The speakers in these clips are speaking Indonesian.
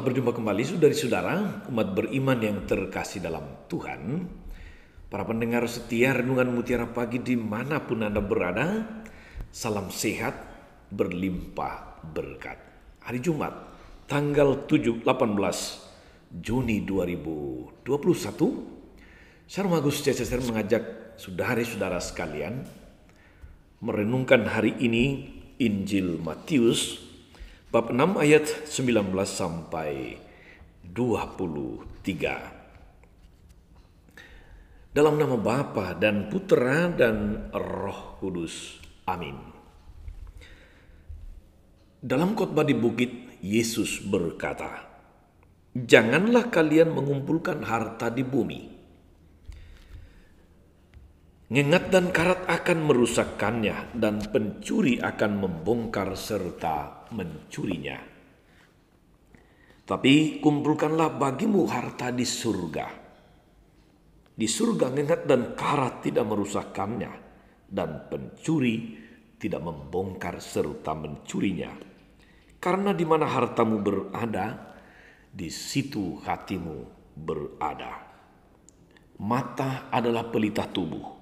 Selamat berjumpa kembali saudara-saudara, umat beriman yang terkasih dalam Tuhan. Para pendengar setia Renungan Mutiara Pagi dimanapun Anda berada, salam sehat, berlimpah berkat. Hari Jumat, tanggal 18 Juni 2021, Shalom Agus CCSR mengajak saudara-saudara sekalian merenungkan hari ini Injil Matius bab 6 ayat 19 sampai 23. Dalam nama Bapa dan Putera dan Roh Kudus. Amin. Dalam khotbah di bukit, Yesus berkata, "Janganlah kalian mengumpulkan harta di bumi. Ngengat dan karat akan merusakkannya, dan pencuri akan membongkar serta mencurinya. Tapi kumpulkanlah bagimu harta di surga. Di surga ngengat dan karat tidak merusakkannya, dan pencuri tidak membongkar serta mencurinya. Karena di mana hartamu berada, di situ hatimu berada. Mata adalah pelita tubuh.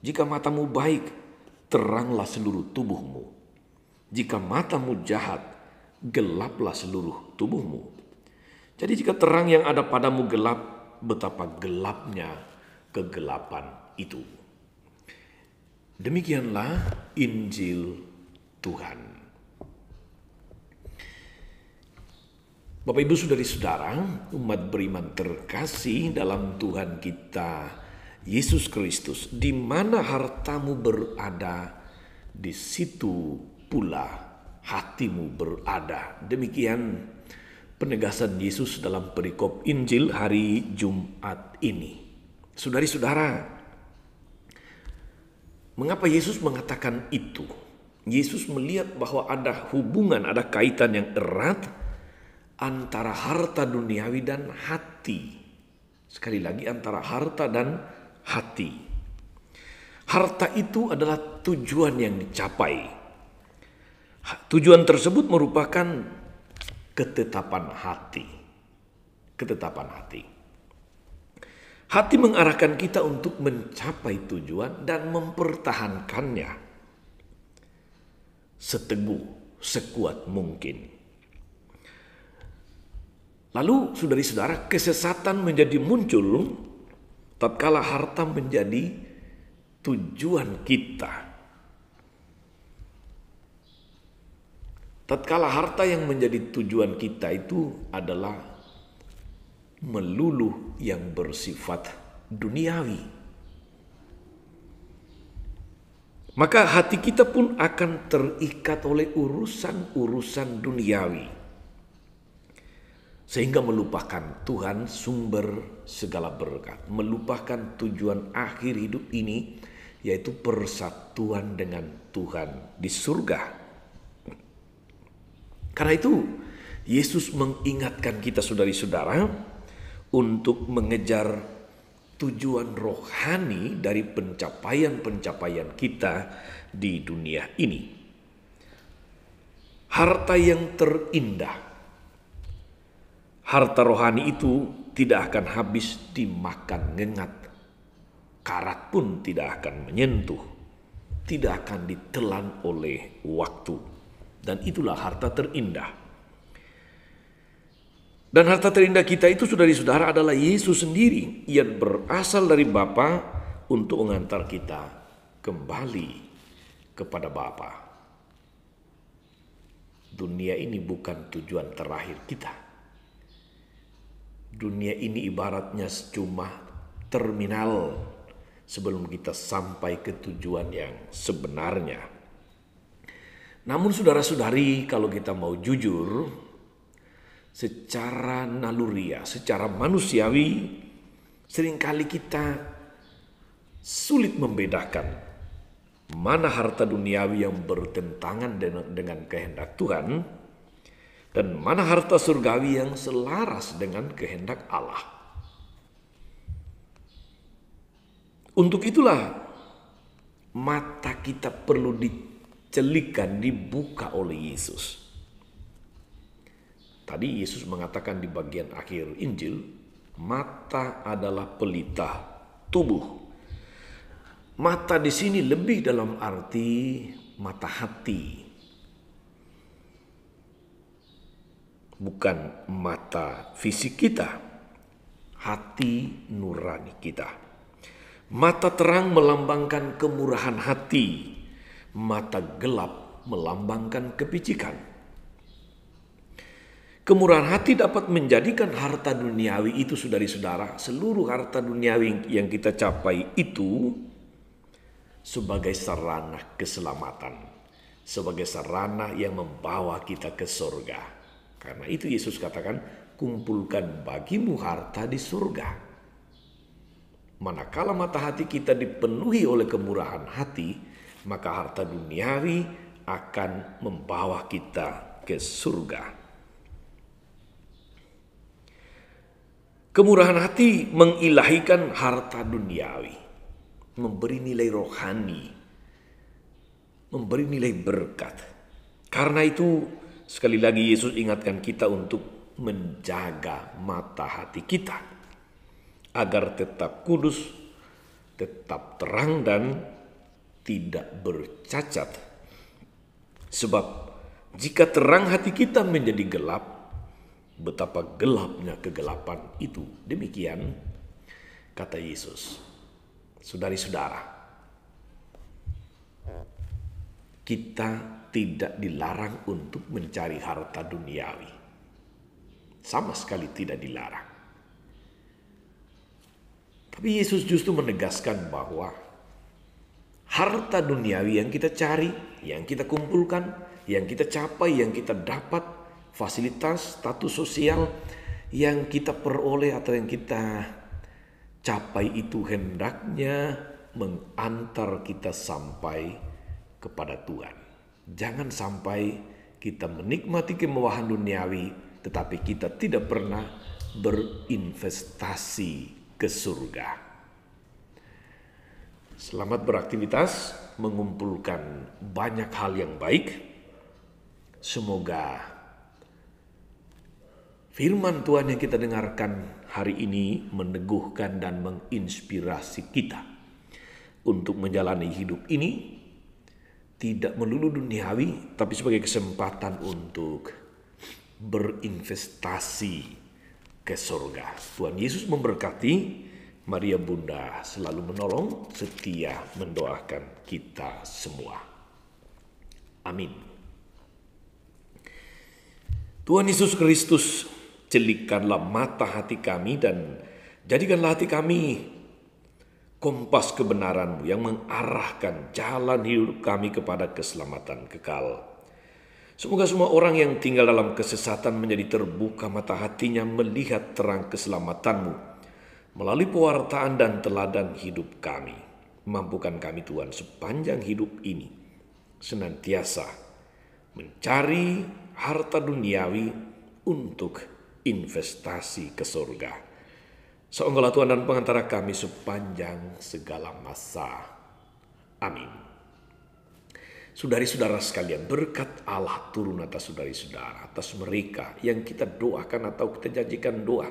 Jika matamu baik, teranglah seluruh tubuhmu. Jika matamu jahat, gelaplah seluruh tubuhmu. Jadi jika terang yang ada padamu gelap, betapa gelapnya kegelapan itu." Demikianlah Injil Tuhan. Bapak Ibu saudari-saudara, umat beriman terkasih dalam Tuhan kita Yesus Kristus, di mana hartamu berada, di situ pula hatimu berada. Demikian penegasan Yesus dalam perikop Injil hari Jumat ini. Saudari-saudara, mengapa Yesus mengatakan itu? Yesus melihat bahwa ada hubungan, ada kaitan yang erat antara harta duniawi dan hati. Sekali lagi, antara harta dan hati. Harta itu adalah tujuan yang dicapai. Tujuan tersebut merupakan ketetapan hati. Ketetapan hati. Hati mengarahkan kita untuk mencapai tujuan dan mempertahankannya seteguh, sekuat mungkin. Lalu saudari-saudara, kesesatan menjadi muncul tatkala harta menjadi tujuan kita. Tatkala harta yang menjadi tujuan kita itu adalah melulu yang bersifat duniawi. Maka hati kita pun akan terikat oleh urusan-urusan duniawi, sehingga melupakan Tuhan sumber segala berkat, melupakan tujuan akhir hidup ini, yaitu persatuan dengan Tuhan di surga. Karena itu Yesus mengingatkan kita saudari-saudara untuk mengejar tujuan rohani dari pencapaian-pencapaian kita di dunia ini. Harta yang terindah, harta rohani itu tidak akan habis dimakan ngengat. Karat pun tidak akan menyentuh. Tidak akan ditelan oleh waktu. Dan itulah harta terindah. Dan harta terindah kita itu, saudari-saudara, adalah Yesus sendiri yang berasal dari Bapa untuk mengantar kita kembali kepada Bapa. Dunia ini bukan tujuan terakhir kita. Dunia ini ibaratnya cuma terminal sebelum kita sampai ke tujuan yang sebenarnya. Namun saudara-saudari, kalau kita mau jujur, secara naluriah, secara manusiawi, seringkali kita sulit membedakan mana harta duniawi yang bertentangan dengan kehendak Tuhan, dan mana harta surgawi yang selaras dengan kehendak Allah. Untuk itulah mata kita perlu dicelikan, dibuka oleh Yesus. Tadi Yesus mengatakan di bagian akhir Injil, mata adalah pelita tubuh. Mata di sini lebih dalam arti mata hati, bukan mata fisik kita, hati nurani kita. Mata terang melambangkan kemurahan hati, mata gelap melambangkan kepicikan. Kemurahan hati dapat menjadikan harta duniawi itu, saudara-saudara, seluruh harta duniawi yang kita capai itu sebagai sarana keselamatan, sebagai sarana yang membawa kita ke surga. Karena itu Yesus katakan, kumpulkan bagimu harta di surga. Manakala mata hati kita dipenuhi oleh kemurahan hati, maka harta duniawi akan membawa kita ke surga. Kemurahan hati mengilahikan harta duniawi, memberi nilai rohani, memberi nilai berkat. Karena itu sekali lagi Yesus ingatkan kita untuk menjaga mata hati kita agar tetap kudus, tetap terang dan tidak bercacat. Sebab jika terang hati kita menjadi gelap, betapa gelapnya kegelapan itu. Demikian kata Yesus. Saudari-saudara, kita tidak dilarang untuk mencari harta duniawi. Sama sekali tidak dilarang. Tapi Yesus justru menegaskan bahwa harta duniawi yang kita cari, yang kita kumpulkan, yang kita capai, yang kita dapat, fasilitas, status sosial yang kita peroleh atau yang kita capai itu hendaknya mengantar kita sampai kepada Tuhan. Jangan sampai kita menikmati kemewahan duniawi tetapi kita tidak pernah berinvestasi ke surga. Selamat beraktivitas, mengumpulkan banyak hal yang baik. Semoga firman Tuhan yang kita dengarkan hari ini meneguhkan dan menginspirasi kita untuk menjalani hidup ini tidak melulu duniawi, tapi sebagai kesempatan untuk berinvestasi ke surga. Tuhan Yesus memberkati. Maria Bunda selalu menolong, setia mendoakan kita semua. Amin. Tuhan Yesus Kristus, celikkanlah mata hati kami dan jadikanlah hati kami kompas kebenaran-Mu yang mengarahkan jalan hidup kami kepada keselamatan kekal. Semoga semua orang yang tinggal dalam kesesatan menjadi terbuka mata hatinya melihat terang keselamatan-Mu melalui pewartaan dan teladan hidup kami. Mampukan kami Tuhan sepanjang hidup ini senantiasa mencari harta duniawi untuk investasi ke surga. Semoga Tuhan dan pengantara kami sepanjang segala masa. Amin. Saudari-saudara sekalian, berkat Allah turun atas saudari-saudara, atas mereka yang kita doakan atau kita janjikan doa,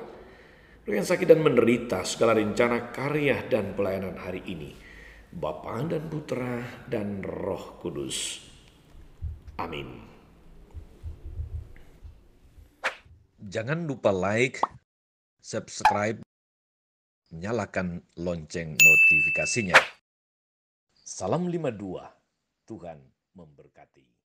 yang sakit dan menderita, segala rencana, karya dan pelayanan hari ini, Bapa dan Putra dan Roh Kudus. Amin. Jangan lupa like, subscribe, nyalakan lonceng notifikasinya. Salam 52, Tuhan memberkati.